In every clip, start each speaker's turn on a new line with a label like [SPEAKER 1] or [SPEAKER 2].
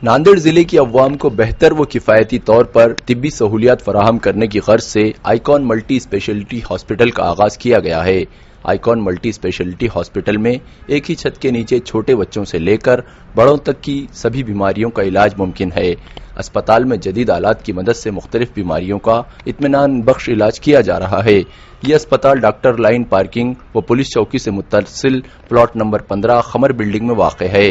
[SPEAKER 1] नांदेड़ जिले की अवाम को बेहतर व किफायती तौर पर तिब्बी सहूलियात फराहम करने की गर्ज से आइकॉन मल्टी स्पेशलिटी हॉस्पिटल का आगाज किया गया है। आइकॉन मल्टी स्पेशलिटी हॉस्पिटल में एक ही छत के नीचे छोटे बच्चों से लेकर बड़ों तक की सभी बीमारियों का इलाज मुमकिन है। अस्पताल में जदीद आलात की मदद से मुख्तलिफ बीमारियों का इत्मीनान बख्श इलाज किया जा रहा है। ये अस्पताल डॉक्टर लाइन पार्किंग व पुलिस चौकी से मुत्तसिल प्लॉट नंबर 15 खमर बिल्डिंग में वाक़ है।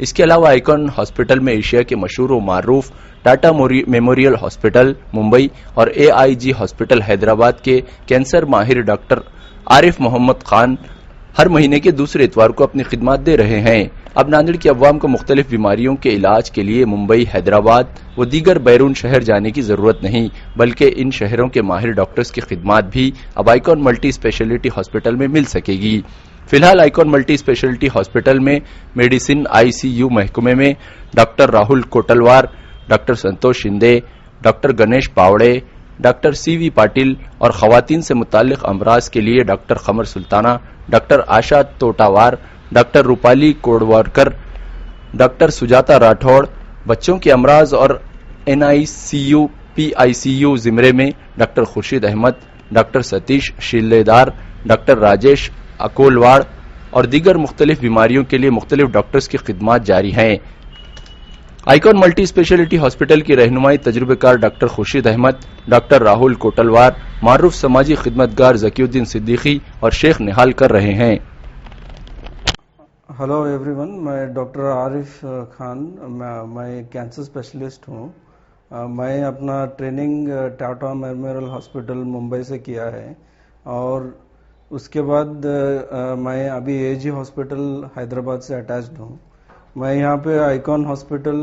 [SPEAKER 1] इसके अलावा आइकॉन हॉस्पिटल में एशिया के मशहूर व मारूफ टाटा मेमोरियल हॉस्पिटल मुंबई और AIG हॉस्पिटल हैदराबाद के कैंसर माहिर डॉक्टर आरिफ मोहम्मद खान हर महीने के दूसरे इतवार को अपनी खिदमत दे रहे हैं। अब नांदेड़ की अवाम को मुख्तलिफ बीमारियों के इलाज के लिए मुंबई, हैदराबाद व दीगर बैरून शहर जाने की जरूरत नहीं, बल्कि इन शहरों के माहिर डॉक्टर्स की खिदमत भी अब आइकॉन मल्टी स्पेशलिटी हॉस्पिटल में मिल सकेगी। फिलहाल आइकॉन मल्टी स्पेशलिटी हॉस्पिटल में मेडिसिन ICU महकमे में doctor Rahul Kotalwar, doctor Santosh Shinde, doctor Ganesh पावड़े, डॉक्टर CV पाटिल और खवातीन से मुताल्लिक अमराज के लिए डॉक्टर खमर सुल्ताना, डॉक्टर आशा तोटावार, डॉक्टर रूपाली कोडवारकर, डॉक्टर सुजाता राठौड़, बच्चों के अमराज और NICU PICU जिमरे में डॉक्टर खुर्शीद अहमद, डॉक्टर सतीश शिलेदार, डॉक्टर राजेश अकोलवाड़ और दीगर मुख्तलिफ बीमारियों के लिए मुख्तलिफ डॉक्टर्स की खिदमत जारी हैं। आइकॉन मल्टी स्पेशलिटी हॉस्पिटल की रहनुमाई तजुर्बेकार डॉक्टर खुर्शीद अहमद, डॉक्टर राहुल कोटलवार, मारूफ समाजी खिदमतगार जकीउद्दीन सिद्दीकी और शेख निहाल कर रहे हैं।
[SPEAKER 2] हेलो एवरीवन, मैं डॉक्टर आरिफ खान, मैं कैंसर स्पेशलिस्ट हूँ। मैं अपना training Tata memorial hospital Mumbai से किया है और उसके बाद मैं अभी AIG हॉस्पिटल हैदराबाद से अटैच्ड हूँ। मैं यहाँ पे आइकॉन हॉस्पिटल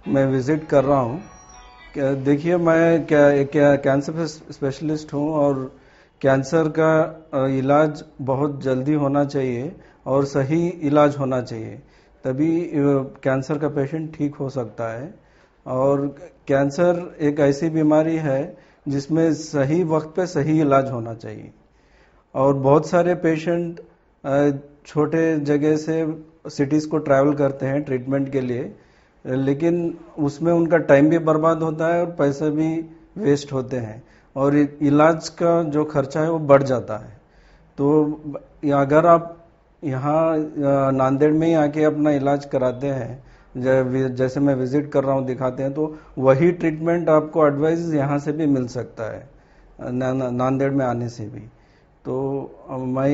[SPEAKER 2] में विजिट कर रहा हूँ। देखिए, मैं कैंसर स्पेशलिस्ट हूँ और कैंसर का इलाज बहुत जल्दी होना चाहिए और सही इलाज होना चाहिए, तभी कैंसर का पेशेंट ठीक हो सकता है। और कैंसर एक ऐसी बीमारी है जिसमें सही वक्त पे सही इलाज होना चाहिए और बहुत सारे पेशेंट छोटे जगह से सिटीज को ट्रैवल करते हैं ट्रीटमेंट के लिए, लेकिन उसमें उनका टाइम भी बर्बाद होता है और पैसे भी वेस्ट होते हैं और इलाज का जो खर्चा है वो बढ़ जाता है। तो अगर आप यहाँ नांदेड़ में ही आके अपना इलाज कराते हैं, जैसे मैं विजिट कर रहा हूँ, दिखाते हैं, तो वही ट्रीटमेंट आपको एडवाइस यहाँ से भी मिल सकता है, नांदेड़ में आने से भी। तो मैं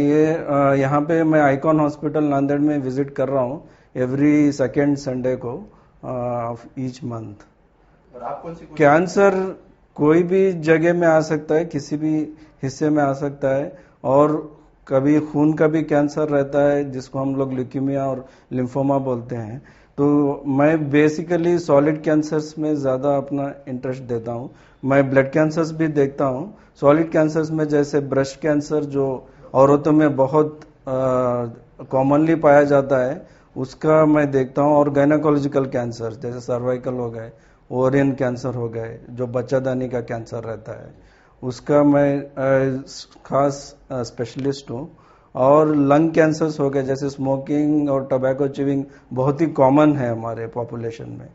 [SPEAKER 2] यहाँ पे मैं आइकॉन हॉस्पिटल नांदेड़ में विजिट कर रहा हूँ एवरी सेकेंड संडे को ऑफ ईच मंथ। कैंसर कोई भी जगह में आ सकता है, किसी भी हिस्से में आ सकता है और कभी खून का भी कैंसर रहता है जिसको हम लोग ल्यूकीमिया और लिम्फोमा बोलते हैं। तो मैं बेसिकली सॉलिड कैंसर्स में ज़्यादा अपना इंटरेस्ट देता हूँ। मैं ब्लड कैंसर्स भी देखता हूँ। सॉलिड कैंसर्स में जैसे ब्रेस्ट कैंसर जो औरतों में बहुत कॉमनली पाया जाता है, उसका मैं देखता हूँ, और गायनाकोलॉजिकल कैंसर जैसे सर्वाइकल हो गए, ओरियन कैंसर हो गए, जो बच्चादानी का कैंसर रहता है, उसका मैं खास स्पेशलिस्ट हूँ। और लंग कैंसर्स हो गए, जैसे स्मोकिंग और टोबैको च्यूइंग बहुत ही कॉमन है हमारे पॉपुलेशन में,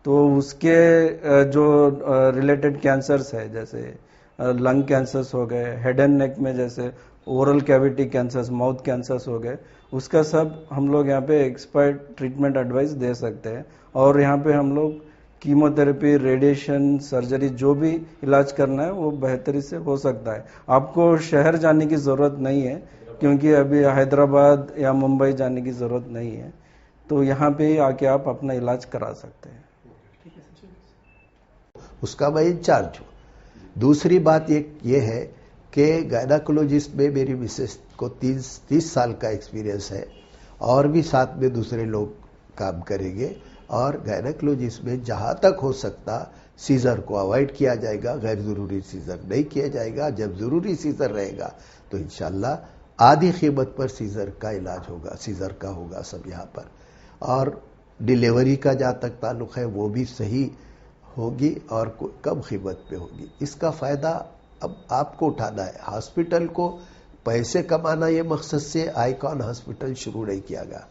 [SPEAKER 2] तो उसके जो रिलेटेड कैंसर्स है, जैसे लंग कैंसर्स हो गए, हेड एंड नेक में जैसे oral cavity cancers, mouth cancers हो गए, उसका सब हम लोग यहाँ पे एक्सपर्ट ट्रीटमेंट एडवाइस दे सकते हैं। और यहाँ पे हम लोग कीमोथेरेपी, रेडिएशन, सर्जरी, जो भी इलाज करना है वो बेहतरी से हो सकता है। आपको शहर जाने की जरूरत नहीं है, क्योंकि अभी हैदराबाद या मुंबई जाने की जरूरत नहीं है, तो यहाँ पे आके आप अपना इलाज करा सकते हैं।
[SPEAKER 3] उसका मैं इंचार्ज हूँ। दूसरी बात ये है कि गायनाकोलॉजिस्ट में मेरी मिसेस को 30 साल का एक्सपीरियंस है और भी साथ में दूसरे लोग काम करेंगे। और गायनाकोलॉजिस्ट में जहां तक हो सकता सीजर को अवॉइड किया जाएगा, गैर जरूरी सीजर नहीं किया जाएगा। जब जरूरी सीजर रहेगा तो इंशाल्लाह आधी कीमत पर सीजर का इलाज होगा, सीजर का होगा सब यहाँ पर। और डिलीवरी का जहां तक ताल्लुक है वो भी सही होगी और कम कीमत पे होगी। इसका फायदा अब आपको उठाना है। हॉस्पिटल को पैसे कमाना ये मकसद से आइकॉन हॉस्पिटल शुरू नहीं किया गया।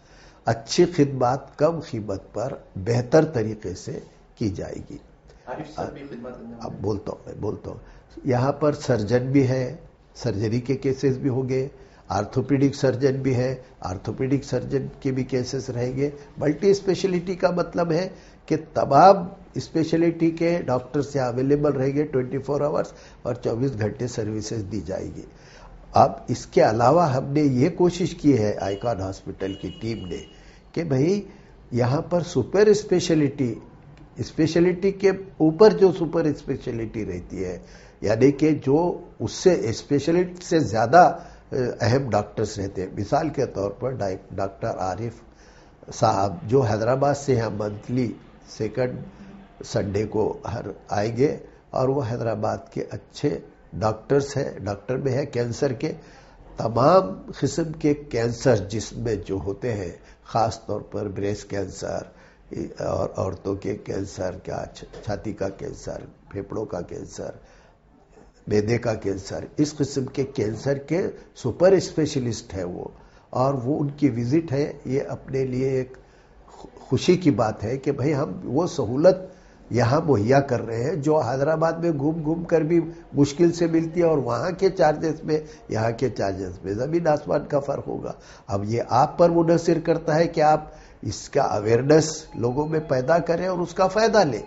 [SPEAKER 3] अच्छी खिदमत कम कीमत पर बेहतर तरीके से की जाएगी। अब बोलता हूँ यहाँ पर सर्जन भी है, सर्जरी के केसेस भी होंगे, आर्थोपेडिक सर्जन भी है, आर्थोपेडिक सर्जन के भी केसेस रहेंगे। मल्टी स्पेशलिटी का मतलब है कि तमाम स्पेशलिटी के डॉक्टर्स यहाँ अवेलेबल रहेंगे 24 आवर्स और 24 घंटे सर्विसेज दी जाएगी। अब इसके अलावा हमने ये कोशिश की है आइकॉन हॉस्पिटल की टीम ने कि भाई यहाँ पर सुपर स्पेशलिटी के ऊपर जो सुपर स्पेशलिटी रहती है, यानी कि जो उससे स्पेशलिस्ट से ज्यादा अहम डॉक्टर्स रहते हैं। मिसाल के तौर पर डॉक्टर आरिफ साहब जो हैदराबाद से यहाँ मंथली सेकंड संडे को हर आएंगे और वो हैदराबाद के अच्छे डॉक्टर्स हैं। डॉक्टर में है कैंसर के तमाम किस्म के कैंसर जिसमें जो होते हैं, खास तौर पर ब्रेस्ट कैंसर और औरतों के कैंसर, क्या छाती का कैंसर, फेफड़ों का कैंसर, मैदे का कैंसर, इस किस्म के कैंसर के सुपर स्पेशलिस्ट है वो, और वो उनकी विजिट है। ये अपने लिए एक खुशी की बात है कि भाई हम वो सहूलत यहाँ मुहैया कर रहे हैं जो हैदराबाद में घूम घूम कर भी मुश्किल से मिलती है, और वहाँ के चार्जेस में यहाँ के चार्जेस में जमीन आसमान का फर्क होगा। अब ये आप पर मुनहसिर करता है कि आप इसका अवेयरनेस लोगों में पैदा करें और उसका फायदा लें।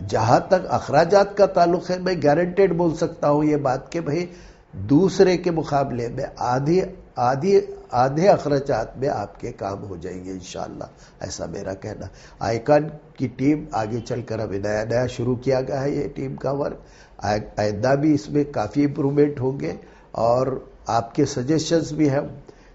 [SPEAKER 3] जहां तक अखराजात का ताल्लुक है, मैं गारंटेड बोल सकता हूं ये बात कि भाई दूसरे के मुकाबले में आधे अखराजात में आपके काम हो जाएंगे इंशाअल्लाह, ऐसा मेरा कहना। आइकॉन की टीम आगे चलकर अभी नया शुरू किया गया है ये टीम का वर्क, आइंदा भी इसमें काफी इंप्रूवमेंट होंगे और आपके सजेशंस भी हम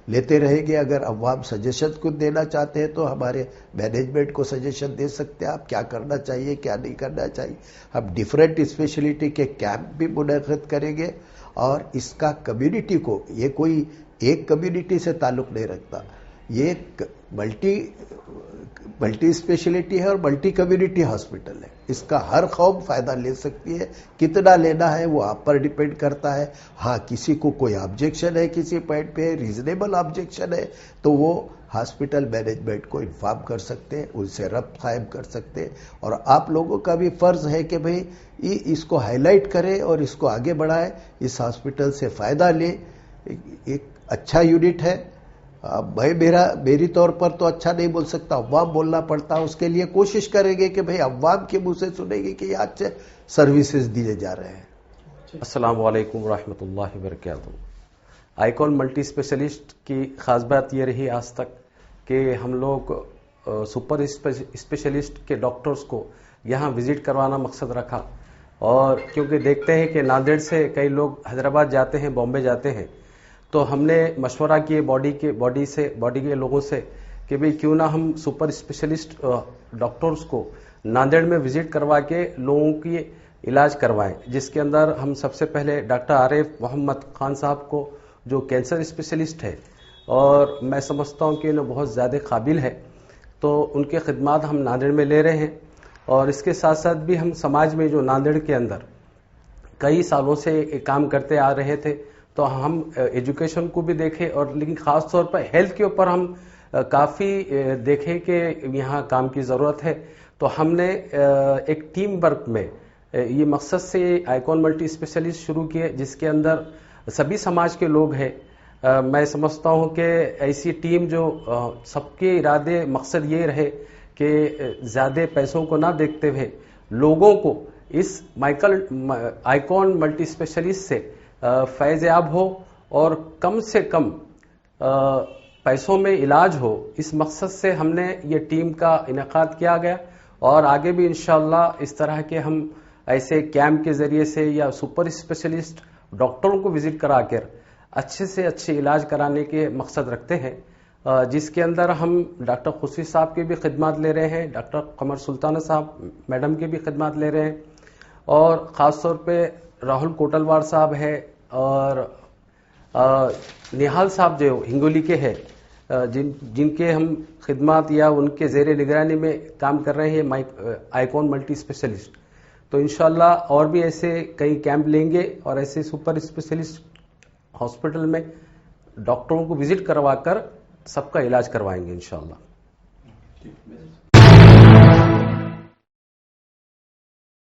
[SPEAKER 3] लेते रहेंगे। अगर अवाम सजेशन कुछ देना चाहते हैं तो हमारे मैनेजमेंट को सजेशन दे सकते हैं, आप क्या करना चाहिए क्या नहीं करना चाहिए। हम डिफरेंट स्पेशलिटी के कैंप भी मुनक़िद करेंगे और इसका कम्युनिटी को, ये कोई एक कम्युनिटी से ताल्लुक नहीं रखता, ये मल्टी स्पेशलिटी है और मल्टी कम्युनिटी हॉस्पिटल है। इसका हर कौम फायदा ले सकती है, कितना लेना है वो आप पर डिपेंड करता है। हाँ, किसी को कोई ऑब्जेक्शन है, किसी पॉइंट पे रीजनेबल ऑब्जेक्शन है तो वो हॉस्पिटल मैनेजमेंट को इन्फॉर्म कर सकते हैं, उनसे रब्त कायम कर सकते हैं। और आप लोगों का भी फर्ज है कि भाई इसको हाईलाइट करें और इसको आगे बढ़ाएं, इस हॉस्पिटल से फायदा ले। एक अच्छा यूनिट है। मेरी तौर पर तो अच्छा नहीं बोल सकता, अव्वाम बोलना पड़ता है। उसके लिए कोशिश करेंगे कि भाई अव्वाम के मुंह से सुनेंगे कि आज से सर्विसेज दिए जा रहे हैं।
[SPEAKER 4] अस्सलाम वालेकुम रहमतुल्लाहि व बरकातुहू। आइकॉन मल्टी स्पेशलिस्ट की खास बात ये रही आज तक कि हम लोग सुपर स्पेशलिस्ट के डॉक्टर्स को यहाँ विजिट करवाना मकसद रखा, और क्योंकि देखते हैं कि नांदेड़ से कई लोग हैदराबाद जाते हैं, बॉम्बे जाते हैं, तो हमने मशवरा किए बॉडी के लोगों से कि भाई क्यों ना हम सुपर स्पेशलिस्ट डॉक्टर्स को नांदेड़ में विजिट करवा के लोगों की इलाज करवाएं, जिसके अंदर हम सबसे पहले डॉक्टर आरिफ मोहम्मद खान साहब को, जो कैंसर स्पेशलिस्ट है और मैं समझता हूं कि उन्हें बहुत ज़्यादा काबिल है, तो उनके खिदमात हम नांदेड़ में ले रहे हैं। और इसके साथ साथ भी हम समाज में जो नांदेड़ के अंदर कई सालों से काम करते आ रहे थे, तो हम एजुकेशन को भी देखें, और लेकिन खास तौर पर हेल्थ के ऊपर हम काफ़ी देखें कि यहाँ काम की ज़रूरत है। तो हमने एक टीम वर्क में ये मकसद से आइकॉन मल्टी स्पेशलिस्ट शुरू किए, जिसके अंदर सभी समाज के लोग हैं। मैं समझता हूँ कि ऐसी टीम जो सबके इरादे मकसद ये रहे कि ज़्यादा पैसों को ना देखते हुए लोगों को इस आइकॉन मल्टी स्पेशलिस्ट से फैज़ याब हो और कम से कम पैसों में इलाज हो, इस मकसद से हमने ये टीम का इनेकाद किया गया। और आगे भी इंशाअल्लाह इस तरह के हम ऐसे कैंप के जरिए से या सुपर स्पेशलिस्ट डॉक्टरों को विजिट कराकर अच्छे से अच्छे इलाज कराने के मकसद रखते हैं, जिसके अंदर हम डॉक्टर खुशी साहब की भी खिदमत ले रहे हैं, डॉक्टर कमर सुल्ताना साहब मैडम की भी खिदमत ले रहे हैं, और ख़ास तौर पे राहुल कोटलवार साहब है और निहाल साहब जो हिंगोली के हैं, जिनके हम खिदमत या उनके ज़ेरे निगरानी में काम कर रहे हैं आइकॉन मल्टी स्पेशलिस्ट। तो इंशाल्लाह और भी ऐसे कई कैंप लेंगे और ऐसे सुपर स्पेशलिस्ट हॉस्पिटल में डॉक्टरों को विजिट करवाकर سب کا علاج کروائیں گے انشاءاللہ.